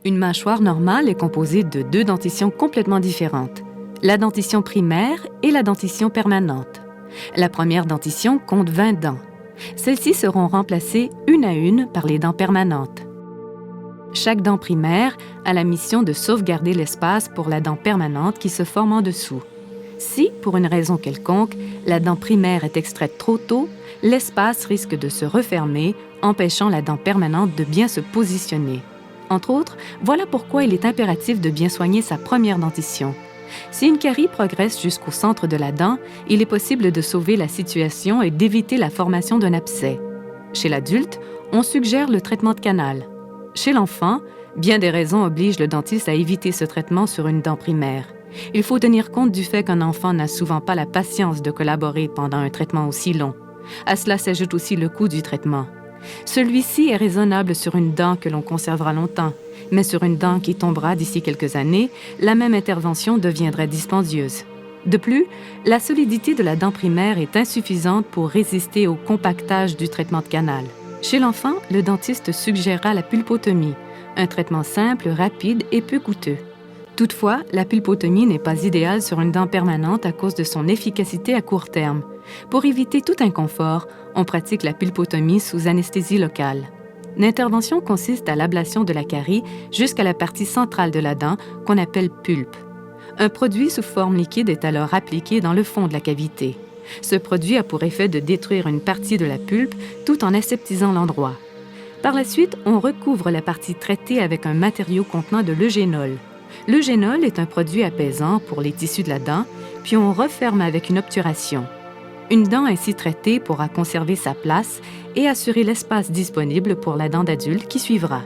Une mâchoire normale est composée de deux dentitions complètement différentes, la dentition primaire et la dentition permanente. La première dentition compte 20 dents. Celles-ci seront remplacées une à une par les dents permanentes. Chaque dent primaire a la mission de sauvegarder l'espace pour la dent permanente qui se forme en dessous. Si, pour une raison quelconque, la dent primaire est extraite trop tôt, l'espace risque de se refermer, empêchant la dent permanente de bien se positionner. Entre autres, voilà pourquoi il est impératif de bien soigner sa première dentition. Si une carie progresse jusqu'au centre de la dent, il est possible de sauver la situation et d'éviter la formation d'un abcès. Chez l'adulte, on suggère le traitement de canal. Chez l'enfant, bien des raisons obligent le dentiste à éviter ce traitement sur une dent primaire. Il faut tenir compte du fait qu'un enfant n'a souvent pas la patience de collaborer pendant un traitement aussi long. À cela s'ajoute aussi le coût du traitement. Celui-ci est raisonnable sur une dent que l'on conservera longtemps, mais sur une dent qui tombera d'ici quelques années, la même intervention deviendrait dispendieuse. De plus, la solidité de la dent primaire est insuffisante pour résister au compactage du traitement de canal. Chez l'enfant, le dentiste suggérera la pulpotomie, un traitement simple, rapide et peu coûteux. Toutefois, la pulpotomie n'est pas idéale sur une dent permanente à cause de son efficacité à court terme. Pour éviter tout inconfort, on pratique la pulpotomie sous anesthésie locale. L'intervention consiste à l'ablation de la carie jusqu'à la partie centrale de la dent qu'on appelle pulpe. Un produit sous forme liquide est alors appliqué dans le fond de la cavité. Ce produit a pour effet de détruire une partie de la pulpe tout en aseptisant l'endroit. Par la suite, on recouvre la partie traitée avec un matériau contenant de l'eugénol. L'eugénol est un produit apaisant pour les tissus de la dent, puis on referme avec une obturation. Une dent ainsi traitée pourra conserver sa place et assurer l'espace disponible pour la dent d'adulte qui suivra.